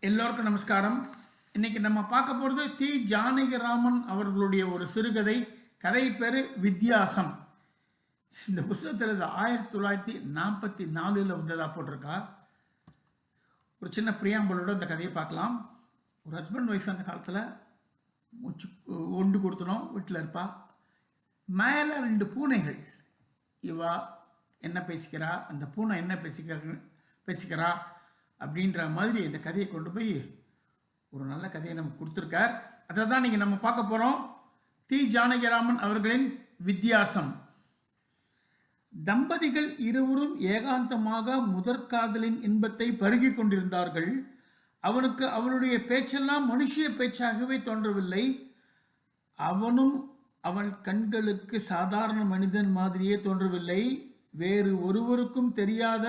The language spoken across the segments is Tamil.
எல்லோருக்கும் நமஸ்காரம். இன்னைக்கு நம்ம பார்க்க போகிறது தி ஜானகிராமன் அவர்களுடைய ஒரு சிறுகதை. கதை பேர் வித்தியாசம். இந்த புத்தகத்தில் 1944 வந்ததாக போட்டிருக்கா. ஒரு சின்ன பிரியாம்பலோட இந்த கதையை பார்க்கலாம். ஒரு ஹஸ்பண்ட் ஒய்ஃப் அந்த காலத்தில் ஒன்று கொடுத்தனும் வீட்டில் இருப்பா. மேலே 2 பூனைகள். இவா என்ன பேசிக்கிறா, அந்த பூனை என்ன பேசிக்கிறா அப்படின்ற மாதிரி இந்த கதையை கொண்டு போய் ஒரு நல்ல கதையை நமக்கு கொடுத்துருக்கார். அதை தான் நீங்கள் நம்ம பார்க்க போகிறோம். தி ஜானகிராமன் அவர்களின் வித்தியாசம். தம்பதிகள் இருவரும் ஏகாந்தமாக முதற்காதலின் இன்பத்தை பருகி கொண்டிருந்தார்கள். அவனுக்கு அவளுடைய பேச்செல்லாம் மனுஷிய பேச்சாகவே தோன்றவில்லை. அவனும் அவள் கண்களுக்கு சாதாரண மனிதன் மாதிரியே தோன்றவில்லை. வேறு ஒருவருக்கும் தெரியாத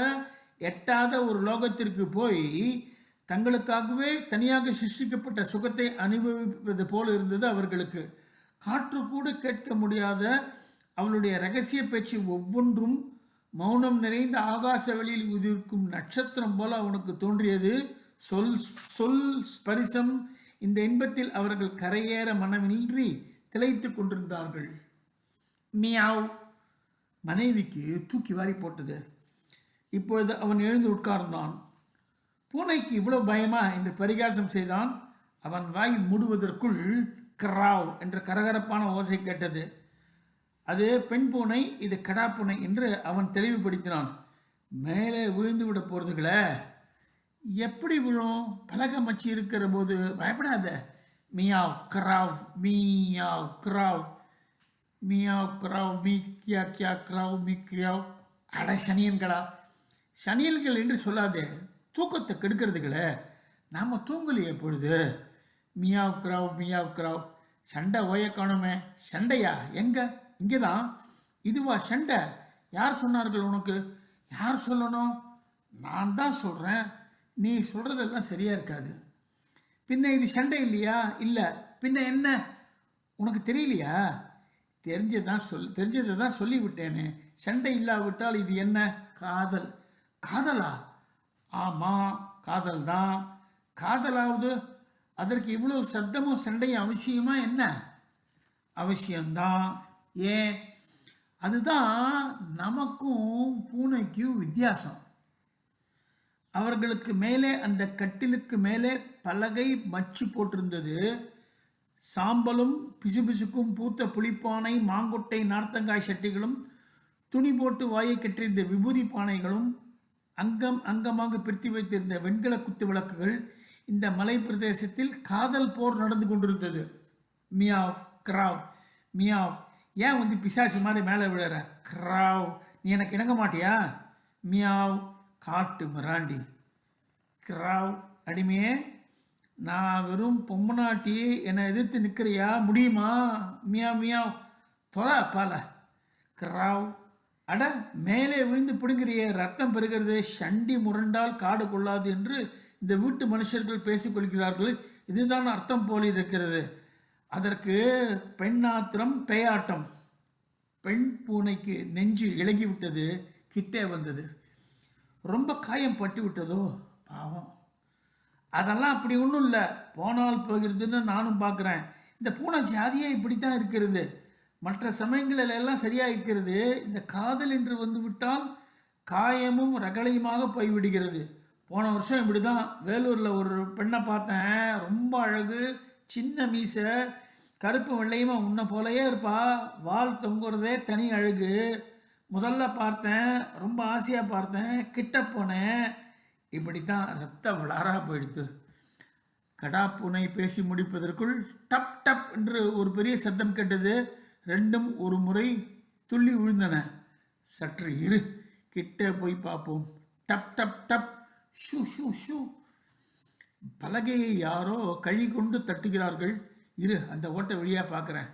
எட்டாத ஒரு லோகத்திற்கு போய் தங்களுக்காகவே தனியாக சிருஷ்டிக்கப்பட்ட சுகத்தை அனுபவிப்பது போல இருந்தது அவர்களுக்கு. காற்று கூட கேட்க முடியாத அவளுடைய ரகசிய பேச்சு ஒவ்வொன்றும் மௌனம் நிறைந்த ஆகாச வெளியில் உதிர்க்கும் நட்சத்திரம் போல அவனுக்கு தோன்றியது. சொல் ஸ்பரிசம் இந்த இன்பத்தில் அவர்கள் கரையேற மனமின்றி திளைத்து கொண்டிருந்தார்கள். மியாவ். மனைவிக்கு தூக்கி வாரி போட்டது. இப்பொழுது அவன் எழுந்து உட்கார்ந்தான். பூனைக்கு இவ்வளவு பயமா என்று பரிகாசம் செய்தான். அவன் வாய் மூடுவதற்குள் கிராவ் என்ற கரகரப்பான ஓசை கேட்டது. அது பெண் பூனை, இது கடா பூனை என்று அவன் தெளிவுபடுத்தினான். மேலே விழுந்து விட போறதுகளே. எப்படி விழும்? பலக மச்சி இருக்கிற போது பயப்படாத. மியாவ் கிராவ், மியாவ் கிராவ், மியாவ் கிராவ், மீ கியா கியா கிராவ், மீ கியாவ். அட சனியன்களா, சனியல்கள் என்று சொல்லாதே, தூக்கத்தை கெடுக்கிறதுகளே. நாம் தூங்கலையே பொழுது. மியாவ் கிராவ், மியாவ் கிராவ். சண்டை ஓய காணுமே. சண்டையா? எங்க? இங்கே தான். இதுவா சண்டை? யார் சொன்னார்கள் உனக்கு? யார் சொல்லணும்? நான் தான் சொல்கிறேன். நீ சொல்கிறதெல்லாம் சரியாக இருக்காது. பின்ன இது சண்டை இல்லையா? இல்லை. பின்ன என்ன? உனக்கு தெரியலையா? தெரிஞ்சதை தான் சொல்லிவிட்டேனே. சண்டை இல்லாவிட்டால் இது என்ன? காதல். காதலா? ஆமாம், காதல் தான். காதலாவது அதற்கு இவ்வளவு சத்தமும் சண்டையும் அவசியமா? என்ன? அவசியம்தான். ஏன்? அதுதான் நமக்கும் பூனைக்கும் வித்தியாசம். அவர்களுக்கு மேலே, அந்த கட்டிலுக்கு மேலே பலகை மச்சு போட்டிருந்தது. சாம்பலும் பிசுபிசுக்கும் பூத்த புளிப்பானை, மாங்கொட்டை, நார்த்தங்காய் சட்டிகளும், துணி போட்டு வாயை கற்றிருந்த விபூதி பானைகளும், அங்கமாக பிரித்து வைத்திருந்த வெண்கல குத்து விளக்குகள். இந்த மலை பிரதேசத்தில் காதல் போர் நடந்து கொண்டிருந்தது. மியாவ் கிராவ், மியாவ். ஏன் பிசாசு மாதிரி மேலே விழுற? கிராவ். நீ எனக்கு இணங்க மாட்டியா? மியாவ். காட்டு மிராண்டி. கிராவ். அடிமையே, நான் வெறும் பொம்மநாட்டி, என்னை எதிர்த்து நிற்கிறியா? முடியுமா? Meow meow. தொலை அப்பால. கிராவ். அட, மேலே விழுந்து பிடுங்கிறிய, ரத்தம் பெறுகிறது. சண்டி முரண்டால் காடு கொள்ளாது என்று இந்த வீட்டு மனுஷர்கள் பேசிக்கொள்கிறார்கள். இதுதான் அர்த்தம் போல இருக்கிறது. அதற்கு பெண்ணாத்திரம், பேயாட்டம். பெண் பூனைக்கு நெஞ்சு இலகிவிட்டது. கிட்டே வந்தது. ரொம்ப காயம் பட்டு விட்டதோ பாவம். அதெல்லாம் அப்படி ஒன்றும் இல்லை, போனால் போகிறதுன்னு நானும் பார்க்குறேன். இந்த பூனை ஜாதியே இப்படித்தான் இருக்கிறது. மற்ற சமயங்களில் எல்லாம் சரியாக இருக்கிறது. இந்த காதல் என்று வந்து விட்டால் காயமும் ரகளையுமாக போய்விடுகிறது. போன வருஷம் இப்படி தான் வேலூரில் ஒரு பெண்ணை பார்த்தேன். ரொம்ப அழகு, சின்ன மீசை, கருப்பு வெள்ளையுமா உன்னை போலையே இருப்பா. வால் தொங்குறதே தனி அழகு. முதல்ல பார்த்தேன், ரொம்ப ஆசையாக பார்த்தேன், கிட்ட போனேன். இப்படித்தான் ரத்த விளாராக போயிடுத்து. கடா பூனை பேசி முடிப்பதற்குள் டப் டப் என்று ஒரு பெரிய சத்தம் கேட்டது. ரெண்டும் ஒரு முறை துள்ளி விழுந்தன. சற்று இரு, கிட்ட போய் பார்ப்போம். டப் டப் டப், ஷூ ஷூ ஷூ. பலகையை யாரோ கழி கொண்டு தட்டுகிறார்கள். இரு, அந்த ஓட்டை வழியாக பார்க்குறேன்.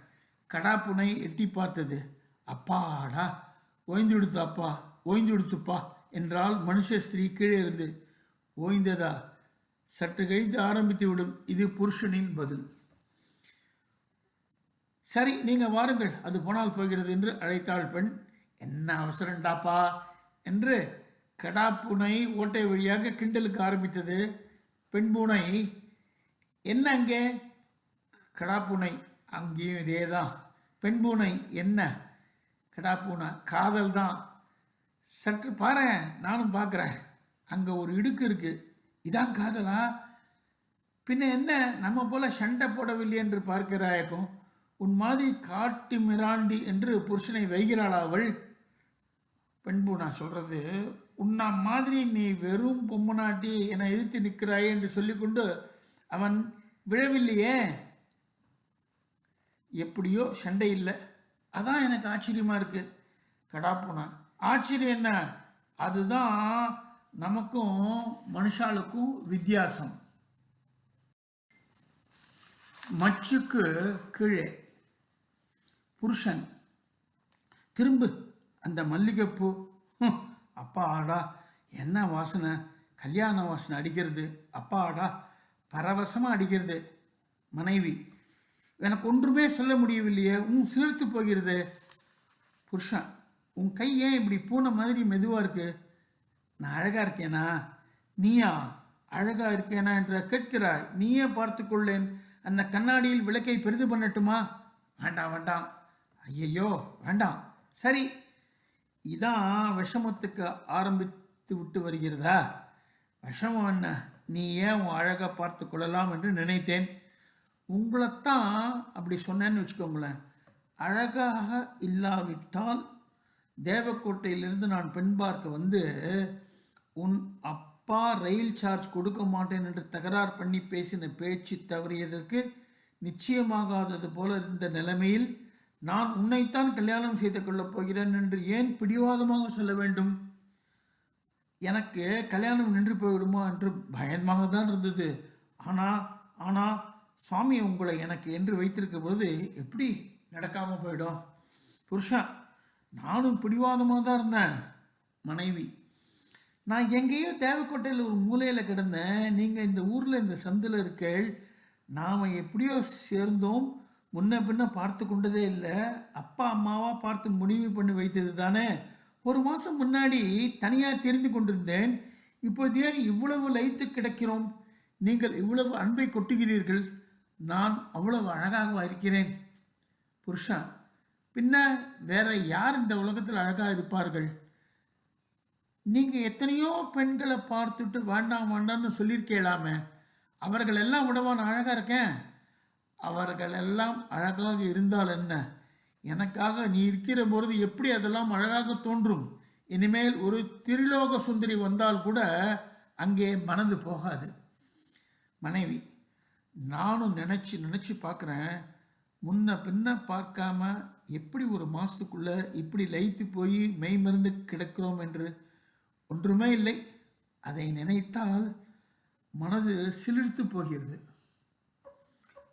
கடாப்புனை எட்டி பார்த்தது. அப்பாடா, ஓய்ந்துடுத்து அப்பா, ஓய்ந்துடுத்துப்பா என்றால் மனுஷ ஸ்திரீ கீழே இருந்து. ஓய்ந்ததா? சற்று கழித்து ஆரம்பித்து விடும். இது புருஷனின் பதில். சரி, நீங்கள் வாருங்கள், அது போனால் போகிறது என்று அழைத்தாள் பெண். என்ன அவசரண்டாப்பா என்று கடாப்புனை ஓட்டை வழியாக கிண்டலுக்கு ஆரம்பித்தது. பெண் பூனை, என்ன அங்கே? கடாப்பூனை, அங்கேயும் இதே தான். பெண் பூனை, என்ன? கடாப்பூனை, காதல் தான். சற்று பாரு, நானும் பார்க்குறேன். அங்கே ஒரு இடுக்கு இருக்கு. இதான் காதலா? பின்ன என்ன, நம்ம போல சண்டை போடவில்லை என்று பார்க்கிறாயக்கும். உன் மாதிரி காட்டு மிராண்டி என்று புருஷனை வைகிறாளா அவள்? பெண்பூனா சொல்றது, உன்ன மாதிரி நீ வெறும் பொம்மனாட்டி என எதிர்த்து நிற்கிறாயே என்று சொல்லிக்கொண்டு அவன் விழவில்லையே. எப்படியோ சண்டை இல்லை, அதான் எனக்கு ஆச்சரியமா இருக்கு. கடாப்பூனா, ஆச்சரியம் என்ன? அதுதான் நமக்கும் மனுஷாளுக்கும் வித்தியாசம். மச்சுக்கு கீழே புருஷன், திரும்பு அந்த மல்லிகைப்பூ. அப்பா ஆடா, என்ன வாசனை! கல்யாண வாசனை அடிக்கிறது. அப்பா ஆடா, பரவசமாக அடிக்கிறது. மனைவி, எனக்கு ஒன்றுமே சொல்ல முடியவில்லையே, சிலிர்த்து போகிறது. புருஷன், உன் கை ஏன் இப்படி பூனை மாதிரி மெதுவாக இருக்கு? நான் அழகாக இருக்கேனா? நீயா அழகாக இருக்கேனா என்று கேட்கிறாய். நீயே பார்த்து கொள்ளேன். அந்த கண்ணாடியில் விளக்கை பெரிது பண்ணட்டுமா? வேண்டாம் வேண்டாம். ஐயையோ வேண்டாம். சரி, இதான் விஷமத்துக்கு ஆரம்பித்து விட்டு வருகிறதா? விஷமம் என்ன? நீ ஏன் உன் அழகாக பார்த்து கொள்ளலாம் என்று நினைத்தேன். உங்களைத்தான் அப்படி சொன்னேன்னு வச்சுக்கோங்களேன். அழகாக இல்லாவிட்டால் தேவக்கோட்டையிலிருந்து நான் பெண் பார்க்க வந்து உன் அப்பா ரயில் சார்ஜ் கொடுக்க மாட்டேன் என்று தகராறு பண்ணி பேசின பேச்சு தவறியதற்கு நிச்சயமாகாதது போல இருந்த நிலைமையில் நான் உன்னைத்தான் கல்யாணம் செய்து கொள்ளப் போகிறேன் என்று ஏன் பிடிவாதமாக சொல்ல வேண்டும்? எனக்கு கல்யாணம் நின்று போய்விடுமா என்று பயமாக தான் இருந்தது. ஆனால் சுவாமி உங்களை எனக்கு என்று வைத்திருக்க பொழுது எப்படி நடக்காமல் போயிடும்? புருஷா, நானும் பிடிவாதமாக தான் இருந்தேன். மனைவி, நான் எங்கேயோ தேவக்கோட்டையில் ஒரு மூலையில் கிடந்தேன். நீங்கள் இந்த ஊரில் இந்த சந்தில் இருக்கேள். நாம் எப்படியோ சேர்ந்தோம். முன்ன பின்ன பார்த்து கொண்டதே இல்லை. அப்பா அம்மாவா பார்த்து முடிவு பண்ணி வைத்தது தானே. ஒரு மாதம் முன்னாடி தனியாக தெரிந்து கொண்டிருந்தேன். இப்போது ஏன் இவ்வளவு லயித்து கிடக்கிறோம்? நீங்கள் இவ்வளவு அன்பை கொட்டுகிறீர்கள். நான் அவ்வளவு அழகாக இருக்கிறேன். புருஷா, பின்ன வேற யார் இந்த உலகத்தில் அழகாக இருப்பார்கள்? நீங்கள் எத்தனையோ பெண்களை பார்த்துட்டு வேண்டாம் வேண்டாம்னு சொல்லியிருக்கலாமே. அவர்கள் எல்லாம் விடவா நான் அழகாக இருக்கேன்? அவர்கள் எல்லாம் அழகாக இருந்தால் என்ன? எனக்காக நீ இருக்கிற பொழுது எப்படி அதெல்லாம் அழகாக தோன்றும்? இனிமேல் ஒரு திரிலோக சுந்தரி வந்தால் கூட அங்கே மனது போகாது. மனைவி, நானும் நினச்சி பார்க்குறேன். முன்ன பின்ன பார்க்காம எப்படி ஒரு மாதத்துக்குள்ளே இப்படி லயித்து போய் மெய் மருந்து கிடக்கிறோம் என்று ஒன்றுமே இல்லை. அதை நினைத்தால் மனது சிலிர்த்து போகிறது.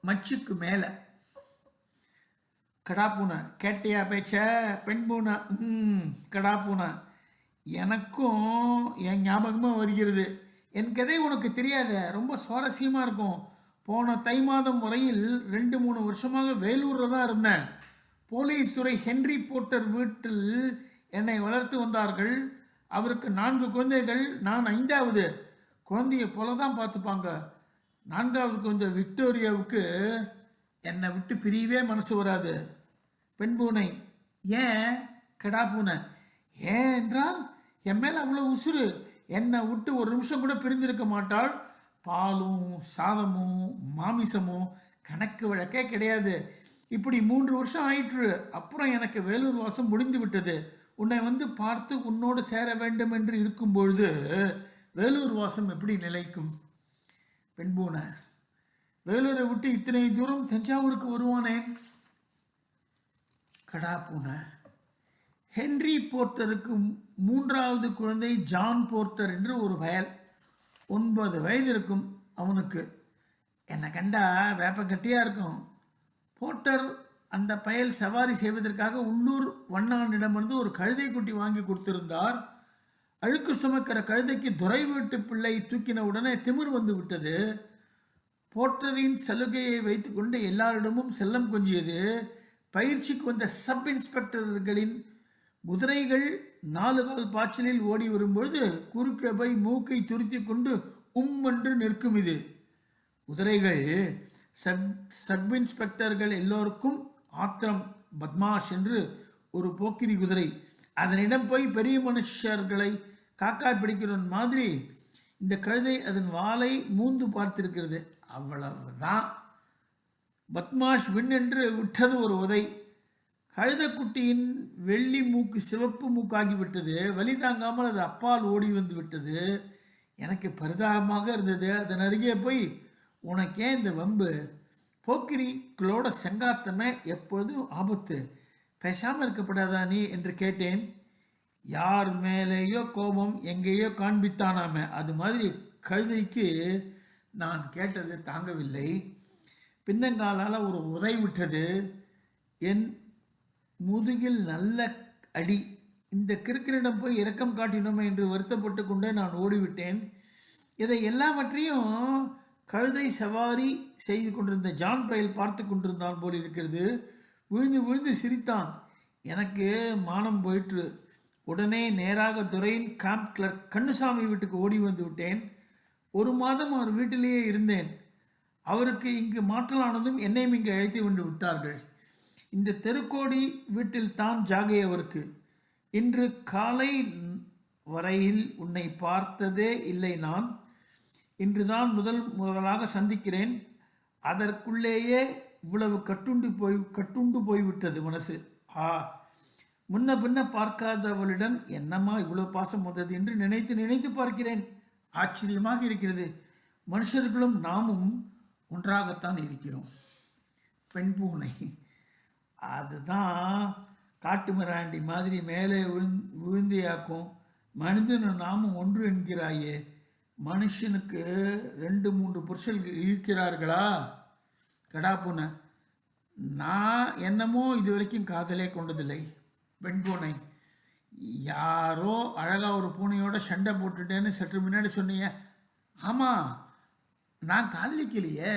மச்சுக்கு மேலே கடாப்பூனை, கேட்டியா பேச்ச? பெண் பூனை, கடாப்பூனை, எனக்கும் என் ஞாபகமாக வருகிறது. என் கதை உனக்கு தெரியாத, ரொம்ப சுவாரஸ்யமாக இருக்கும். போன தை மாதம் வரையில் 2-3 வருஷமாக வேலூரில் தான் இருந்தேன். போலீஸ் துறை ஹென்றி போர்ட்டர் வீட்டில் என்னை வளர்த்து வந்தார்கள். அவருக்கு 4 குழந்தைகள். நான் 5வது. குழந்தைய போல தான் பார்த்துப்பாங்க. 4வது குழந்தை விக்டோரியாவுக்கு என்னை விட்டு பிரியவே மனசு வராது. பெண் பூனை, ஏன்? கடாப்பூனை, ஏன் என்றால் என் மேலே அவ்வளோ உசுறு. என்னை விட்டு ஒரு நிமிஷம் கூட பிரிந்திருக்க மாட்டாள். பாலும் சாதமும் மாமிசமும் கணக்கு வழக்கே கிடையாது. இப்படி 3 வருஷம் ஆயிற்று. அப்புறம் எனக்கு வேலூர் வாசம் முடிந்து விட்டது. உன்னை வந்து பார்த்து உன்னோடு சேர வேண்டும் என்று இருக்கும் பொழுது வேலூர் வாசம் எப்படி நிலைக்கும்? பெண் பூனை, வேலூரை விட்டு இத்தனை தூரம் தஞ்சாவூருக்கு வருவானேன்? கடாப்பூனை, ஹென்றி போர்ட்டருக்கு 3வது குழந்தை ஜான் போர்ட்டர் என்று ஒரு பயல். 9 வயது இருக்கும் அவனுக்கு. என்னை கண்டா வேப்பக்கட்டியாக இருக்கும். போர்ட்டர் அந்த பயல் சவாரி செய்வதற்காக உள்ளூர் வண்ணானிடமிருந்து ஒரு கழுதை குட்டி வாங்கி கொடுத்திருந்தார். அழுக்கு சுமக்கிற கழுதைக்கு துரை வீட்டு பிள்ளை தூக்கின உடனே திமிர் வந்து விட்டது. போர்ட்டரின் சலுகையை வைத்துக்கொண்டு எல்லாரிடமும் செல்லம் கொஞ்சியது. பயிற்சிக்கு வந்த சப் இன்ஸ்பெக்டர்களின் குதிரைகள் 4 கால் பாய்ச்சலில் ஓடி வரும்பொழுது குறுக்கே போய் மூக்கை துருத்தி கொண்டு என்று நிற்கும் இது. குதிரைகள் சப் இன்ஸ்பெக்டர்கள் எல்லோருக்கும் ஆத்திரம். பத்மாஷ் என்று ஒரு போக்கிரி குதிரை. அதனிடம் போய் பெரிய மனுஷர்களை காக்காய் பிடிக்கிறவன் மாதிரி இந்த கழுதை அதன் வாளை மூந்து பார்த்திருக்கிறது. அவ்வளவுதான். பத்மாஷ் விண்ணென்று விட்டது ஒரு உதை. கழுதைக்குட்டியின் வெள்ளி மூக்கு சிவப்பு மூக்காகிவிட்டது. வலி தாங்காமல் அது அப்பால் ஓடி வந்து விட்டது. எனக்கு இருந்தது. அதன் அருகே போய், உனக்கே இந்த வம்பு? போக்கிரிகளோட செங்காத்தமே எப்போதும் ஆபத்து. பேசாமல் இருக்கப்படாதா நீ என்று கேட்டேன். யார் மேலேயோ கோபம் எங்கேயோ காண்பித்தானாமே, அது மாதிரி கழுதைக்கு நான் கேட்டது தாங்கவில்லை. பின்னங்காலால் ஒரு உதை விட்டது. என் முதுகில் நல்ல அடி. இந்த கிறுக்கனிடம் போய் இரக்கம் காட்டினோமே என்று வருத்தப்பட்டு கொண்டே நான் ஓடிவிட்டேன். இதை எல்லாவற்றையும் கழுதை சவாரி செய்து கொண்டிருந்த ஜான் பயல் பார்த்து கொண்டிருந்தான் போல் இருக்கிறது. விழுந்து விழுந்து சிரித்தான். எனக்கு மானம் போயிற்று. உடனே நேராக துரையின் கேம்ப் கிளர்க் கண்ணுசாமி வீட்டுக்கு ஓடி வந்து விட்டேன். 1 மாதம் அவர் வீட்டிலேயே இருந்தேன். அவருக்கு இங்கு மாற்றலானதும் என்னையும் இங்கு அழைத்து வந்து விட்டார்கள். இந்த தெருக்கோடி வீட்டில் தான் ஜாகை அவருக்கு. இன்று காலை வரையில் உன்னை பார்த்ததே இல்லை நான். இன்றுதான் முதலாக சந்திக்கிறேன். அதற்குள்ளேயே இவ்வளவு கட்டுண்டு போய்விட்டது மனசு. முன்ன பின்ன பார்க்காதவளிடம் என்னம்மா இவ்வளவு பாசம் வந்தது என்று நினைத்து நினைத்து பார்க்கிறேன். ஆச்சரியமாக இருக்கிறது. மனுஷர்களும் நாமும் ஒன்றாகத்தான் இருக்கிறோம். பெண் பூனை அதுதான் காட்டு மிராண்டி மாதிரி மேலே விழுந்தியாக்கும். மனிதனும் நாமும் ஒன்று என்கிறாயே. மனுஷனுக்கு 2-3 புருஷர்கள் இருக்கிறார்களா? கடா பூனை, நான் என்னமோ இது வரைக்கும் காதலே கொண்டதில்லை. பெண் பூனை, யாரோ அழகா ஒரு பூனையோட சண்டை போட்டுட்டேன்னு சற்று முன்னாடி சொன்னீங்க. ஆமாம், நான் காதலிக்கலையே.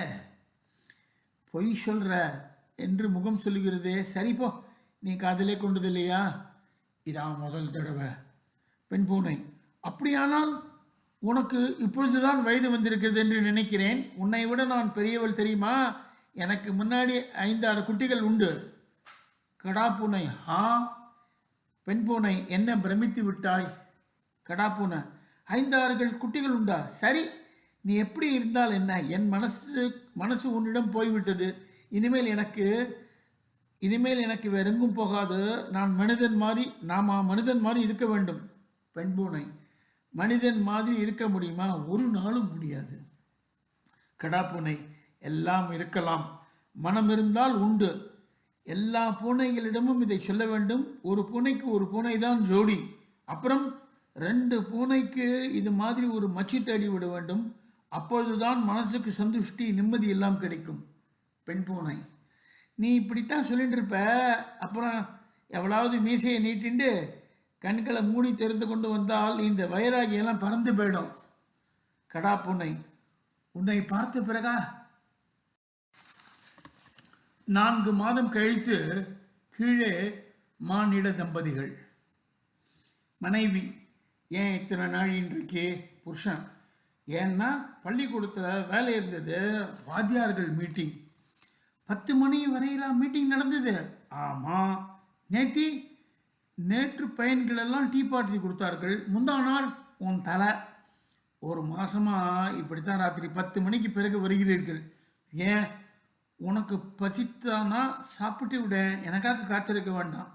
பொய் சொல்கிற என்று முகம் சொல்லுகிறதே. சரிப்போ, நீ காதலே கொண்டதில்லையா? இதான் முதல் தடவை. பெண் பூனை, அப்படியானால் உனக்கு இப்பொழுதுதான் வயது வந்திருக்கிறது என்று நினைக்கிறேன். உன்னை விட நான் பெரியவள் தெரியுமா? எனக்கு முன்னாடி 5-6 குட்டிகள் உண்டு. கடா பூனை, பெண் பூனை, என்ன பிரமித்து விட்டாய்? கடா பூனை, 5-6 குட்டிகள் உண்டா? சரி, நீ எப்படி இருந்தால் என்ன? என் மனசு உன்னிடம் போய்விட்டது. இனிமேல் எனக்கு வேறெங்கும் போகாது. நான் மனிதன் மாதிரி இருக்க வேண்டும். பெண் பூனை, மனிதன் மாதிரி இருக்க முடியுமா? ஒரு நாளும் முடியாது. கடா பூனை, எல்லாம் இருக்கலாம், மனம் இருந்தால் உண்டு. எல்லா பூனைகளிடமும் இதை சொல்ல வேண்டும். ஒரு பூனைக்கு ஒரு பூனை தான் ஜோடி. அப்புறம் 2 பூனைக்கு இது மாதிரி ஒரு மச்சி தேடி விட வேண்டும். அப்பொழுதுதான் மனசுக்கு சந்துஷ்டி, நிம்மதி எல்லாம் கிடைக்கும். பெண் பூனை, நீ இப்படித்தான் சொல்லிட்டு இருப்ப. அப்புறம் எவ்வளவு மீசையை நீட்டிண்டு கண்களை மூடி தெரிந்து கொண்டு வந்தால் இந்த வைராகியெல்லாம் பறந்து போயிடும். கடா பூனை, உன்னை பார்த்த பிறகா? 4 மாதம் கழித்து கீழே மானிட தம்பதிகள். மனைவி, ஏன் இத்தனை நாள் இன்றைக்கு? புருஷன், ஏன்னா பள்ளிக்கூடத்தில் வேலை இருந்தது. வாத்தியார்கள் மீட்டிங் 10 மணி வரையிலாம் மீட்டிங் நடந்தது. ஆமாம், நேற்று பையன்களெல்லாம் டீ பார்ட்டி கொடுத்தார்கள். முந்தா நாள் உன் தலை. 1 மாதமாக இப்படித்தான் ராத்திரி 10 மணிக்கு பிறகு வருகிறீர்கள். ஏன், உனக்கு பசித்தானா சாப்பிட்டு விட, எனக்காக காத்திருக்க வேண்டாம்.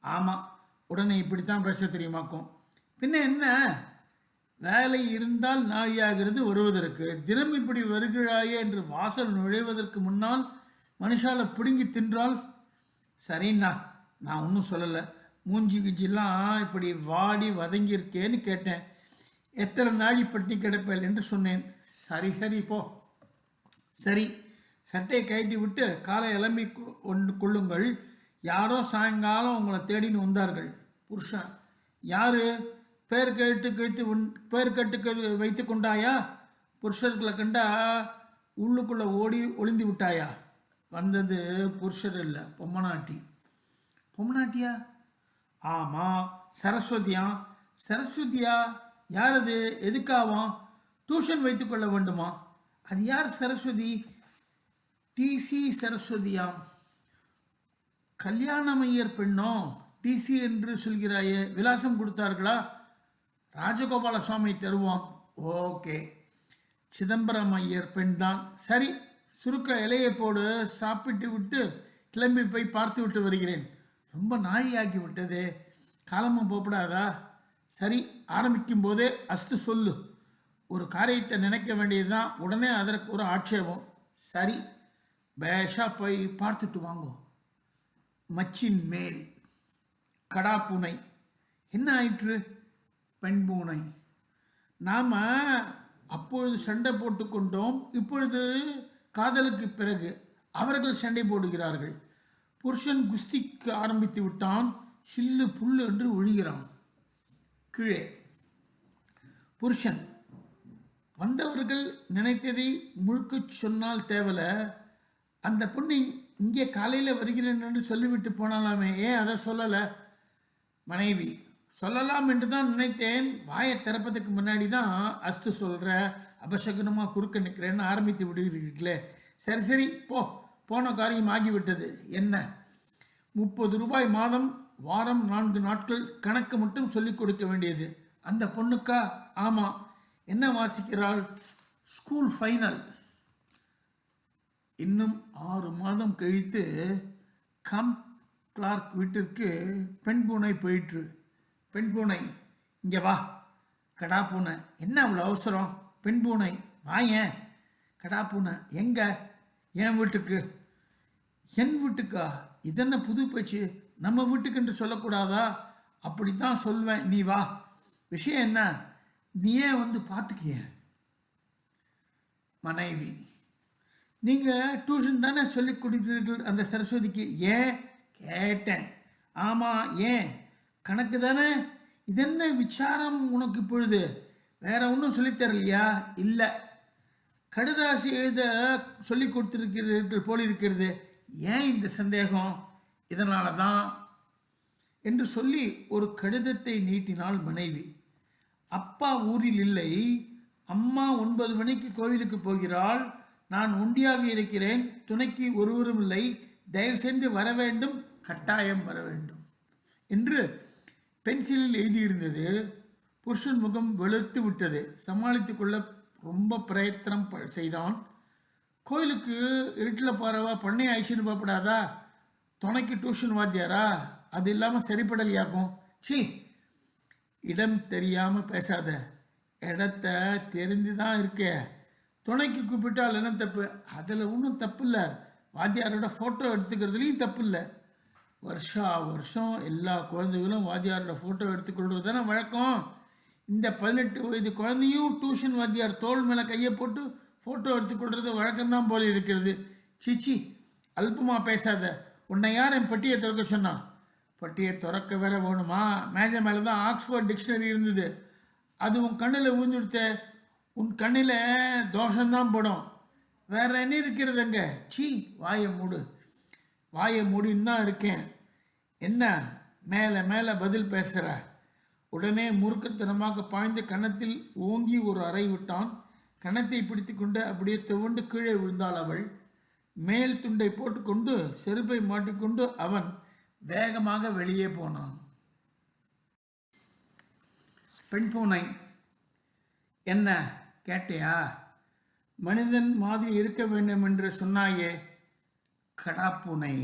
ஆமாம், உடனே இப்படித்தான் பேச தெரியுமாக்கும். பின்ன என்ன, வேலை இருந்தால் நாழியாகிறது வருவதற்கு. தினம் இப்படி வருகிறாயே என்று வாசல் நுழைவதற்கு முன்னால் மனுஷால பிடுங்கி தின்றால். சரிண்ணா, நான் ஒன்றும் சொல்லலை. மூஞ்சி கிஞ்சிலாம் இப்படி வாடி வதங்கியிருக்கேன்னு கேட்டேன். எத்தனை நாழி பட்டினி கிடப்பேன் என்று சொன்னேன். சரி போ. சரி, சட்டையை கழட்டி விட்டு காலை எழும்பி கொள்ளுங்கள். யாரோ சாயங்காலம் உங்களை தேடின்னு வந்தார்கள். புருஷன், யாரு? பேர் கட்டு வைத்து கொண்டாயா? புருஷர்களை கண்டா உள்ளுக்குள்ளே ஓடி ஒளிந்து விட்டாயா? வந்தது புருஷர் இல்லை, பொம்மநாட்டி. பொம்மநாட்டியா? ஆமாம், சரஸ்வதியா? யார் அது? எதுக்காவாம்? டியூஷன் வைத்துக் கொள்ள வேண்டுமா? அது யார் சரஸ்வதி? டிசி சரஸ்வதியாம். கல்யாணமையர் பெண்ணோ? டிசி என்று சொல்கிறாயே, விலாசம் கொடுத்தார்களா? ராஜகோபால சுவாமி தருவாம். ஓகே, சிதம்பரம் ஐயர் பெண் தான். சரி, சுருக்க இலையை போடு, சாப்பிட்டு விட்டு கிளம்பி போய் பார்த்து விட்டு வருகிறேன். ரொம்ப நாழியாகி விட்டதே, காலமும் போகப்படாதா? சரி, ஆரம்பிக்கும் போதே அஸ்து சொல்லு. ஒரு காரியத்தை நினைக்க வேண்டியதுதான், உடனே அதற்கு ஒரு ஆட்சேபம். சரி, பேஷா போய் பார்த்துட்டு வாங்கோ. மச்சின் மேல் கடா பூனை. என்ன ஆயிற்று? பெண் பூனை. நாம அப்பொழுது சண்டை போட்டு கொண்டோம், இப்பொழுது காதலுக்கு பிறகு அவர்கள் சண்டை போடுகிறார்கள். புருஷன் குஸ்திக்கு ஆரம்பித்து விட்டான், சில்லு புல்லு என்று ஒழிகிறான். கீழே புருஷன் வந்தவர்கள் நினைத்ததை முழுக்க சொன்னால் தேவல. அந்த பொண்ணு இங்கே காலையில் வருகிறேன் என்று சொல்லிவிட்டு போனாலாமே, ஏன் அதை சொல்லலை? மனைவி சொல்லலாம் என்று தான் நினைத்தேன், வாயை திறப்பதுக்கு முன்னாடி தான் அஸ்து சொல்கிற, அபசகுனமாக குறுக்க நிற்கிறேன்னு ஆரம்பித்து விடுகிறீர்களே. சரி சரி, போன காரியம் ஆகிவிட்டது. என்ன 30 ரூபாய் மாதம், வாரம் 4 நாட்கள், கணக்கு மட்டும் சொல்லிக் கொடுக்க வேண்டியது. அந்த பொண்ணுக்கா? ஆமாம். என்ன வாசிக்கிறாள்? School final. இன்னும் 6 மாதம் கழித்து கிளார்க் வீட்டிற்கு பெண் பூனை போயிற்று. பெண் பூனை, இங்கே வா. கடா பூனை, என்ன அவ்வளோ அவசரம்? பெண் பூனை, வாயேன். கடா பூனை, எங்க? என் வீட்டுக்கு. என் வீட்டுக்கா? இதென்ன புது பேச்சு? நம்ம வீட்டுக்கு என்று சொல்லக்கூடாதா? அப்படித்தான் சொல்வேன், நீ வா. விஷயம் என்ன? நீயே வந்து பார்த்துக்கிய. மனைவி, நீங்கள் டியூஷன் தானே சொல்லிக் கொடுக்கிறீர்கள் அந்த சரஸ்வதிக்கு? ஏன் கேட்டேன். ஆமாம், ஏன்? கணக்கு தானே. இதென்ன விசாரம் உனக்கு இப்பொழுது? வேற ஒன்றும் சொல்லித்தரலையா? இல்லை, கடுதாசி எழுத சொல்லி கொடுத்துருக்கிறீர்கள் போலிருக்கிறது. ஏன் இந்த சந்தேகம்? இதனால தான் என்று சொல்லி ஒரு கடிதத்தை நீட்டினாள் மனைவி. அப்பா ஊரில் இல்லை, அம்மா 9 மணிக்கு கோவிலுக்கு போகிறாள், நான் ஒண்டியாக இருக்கிறேன், துணைக்கு ஒருவரும் இல்லை, தயவு செய்து வர வேண்டும், கட்டாயம் வர வேண்டும் என்று பென்சிலில் எழுதியிருந்தது. புருஷன் முகம் வெளுத்து விட்டது. சமாளித்து கொள்ள ரொம்ப பிரயத்தனம் செய்தான். கோயிலுக்கு இருட்டில் போறவா பண்ணை ஆயிடுச்சுன்னு பார்ப்படாதா? துணைக்கு டியூஷன் வாத்தியாரா? அது இல்லாமல் சரிப்படலையாக்கும். சி, இடம் தெரியாமல் பேசாத, இடத்த தெரிந்து தான் இருக்க. துணைக்கு கூப்பிட்டால் என்ன தப்பு? அதில் ஒன்றும் தப்பு இல்லை. வாத்தியாரோட ஃபோட்டோ எடுத்துக்கிறதுலையும் தப்பு இல்லை. வருஷம் எல்லா குழந்தைகளும் வாத்தியாரோட ஃபோட்டோ எடுத்துக்கொள்வது தானே வழக்கம். இந்த 18 வயது குழந்தையும் டியூஷன் வாத்தியார் தோல் மேலே கையை போட்டு ஃபோட்டோ எடுத்துக்கொள்வது வழக்கம்தான் போல இருக்கிறது. சிச்சி, அல்பமாக பேசாத. உன்னை யார் என் பட்டியை திறக்க சொன்னான்? பட்டியை திறக்க வேற வேணுமா? மேஜை மேலே தான் ஆக்ஸ்ஃபோர்ட் டிக்ஷனரி இருந்தது, அது உன் கண்ணில் விழுந்துடுத்த. உன் கண்ணில் தோஷம்தான் படும், வேற என்ன இருக்கிறதுங்க? சீ, வாயை மூடு. வாயை மூடின்னு தான் இருக்கேன். என்ன மேலே மேலே பதில் பேசுகிற? உடனே முறுக்கத்தனமாக பாய்ந்து கன்னத்தில் ஓங்கி ஒரு அறை விட்டான். கன்னத்தை பிடித்து கொண்டு அப்படியே துவண்டு கீழே விழுந்தாள் அவள். மேல் துண்டை போட்டுக்கொண்டு செருப்பை மாட்டிக்கொண்டு அவன் வேகமாக வெளியே போனான். பெண் பூனை, என்ன கேட்டியா? மனிதன் மாதிரி இருக்க வேண்டும் என்று சொன்னாயே. கடாப்பூனை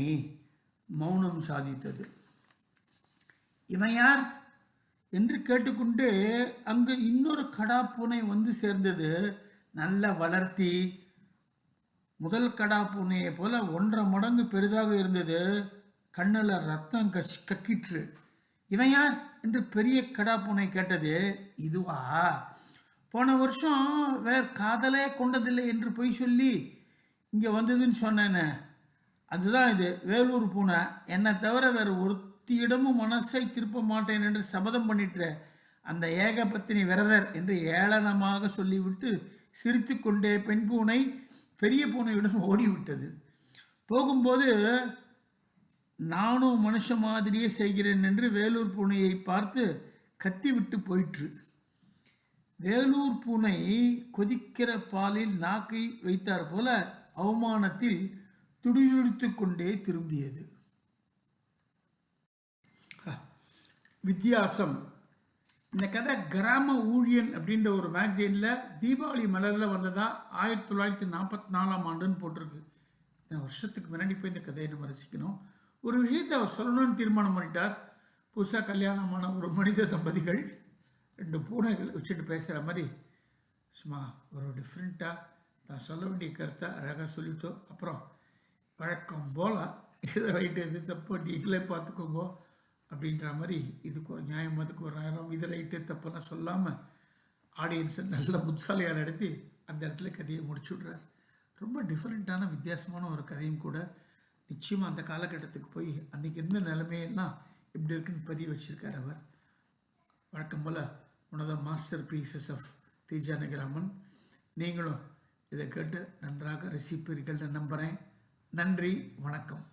மௌனம் சாதித்தது. இவன் யார் என்று கேட்டுக்கொண்டு அங்கு இன்னொரு கடாப்பூனை வந்து சேர்ந்தது. நல்ல வளர்த்தி, முதல் கடாப்பூனையை போல 1.5 மடங்கு பெரிதாக இருந்தது. கண்ணில் ரத்தம் கக்கிற்று. இவன் யார் என்று பெரிய கடாப்பூனை கேட்டது. இதுவா? போன வருஷம் வேற காதலே கொண்டதில்லை என்று பொய் சொல்லி இங்கே வந்ததுன்னு சொன்னேன்னு, அதுதான் இது. வேலூர் பூனை. என்னை தவிர வேறு ஒருத்தியிடமும் மனசை திருப்ப மாட்டேன் என்று சபதம் பண்ணிட்டு அந்த ஏகபத்தினி விரதர் என்று ஏளனமாக சொல்லிவிட்டு சிரித்து கொண்டே பெண் பூனை பெரிய பூனையுடன் ஓடிவிட்டது. போகும்போது நானும் மனுஷ மாதிரியே செய்கிறேன் என்று வேலூர் பூனையை பார்த்து கத்தி விட்டு போயிற்று. வேலூர் பூனை கொதிக்கிற பாலில் நாக்கை வைத்தார் போல அவமானத்தில் துடிதுடித்துக் கொண்டே திரும்பியது. வித்தியாசம். இந்த கதை கிராம ஊழியன் அப்படின்ற ஒரு மேக்சினில் தீபாவளி மலரில் வந்ததா 1944 போட்டிருக்கு. இந்த வருஷத்துக்கு முன்னாடி போய் இந்த கதையை நம்ம ரசிக்கணும். ஒரு விஷயத்தை அவர் சொல்லணும்னு தீர்மானம் பண்ணிட்டார். புதுசாக கல்யாணமான ஒரு மனித தம்பதிகள் 2 பூனைகள் வச்சுட்டு பேசுகிற மாதிரி சும்மா ஒரு டிஃப்ரெண்ட்டாக தான் சொல்ல வேண்டிய கருத்தை அழகாக சொல்லிட்டோம். அப்புறம் வழக்கம் போல் எது ரைட்டு எது தப்பு நீங்களே பார்த்துக்கோங்க அப்படின்ற மாதிரி இதுக்கு ஒரு நியாயம் அதுக்கு ஒரு நேரம் இது ரைட்டு தப்புன்னு சொல்லாமல் ஆடியன்ஸை நல்ல புத்தாலியாக நடத்தி அந்த இடத்துல கதையை முடிச்சு விட்றார். ரொம்ப டிஃப்ரெண்ட்டான வித்தியாசமான ஒரு கதையும் கூட. நிச்சயமாக அந்த காலகட்டத்துக்கு போய் அன்றைக்கி எந்த நிலைமையெல்லாம் எப்படி இருக்குன்னு பதிவு வச்சுருக்கார் அவர். வழக்கம் போல் one of the masterpieces of T. Janakiraman. நீங்களும் இதை கேட்டு நன்றாக ரசிப்பீர்கள் நம்புகிறேன். நன்றி, வணக்கம்.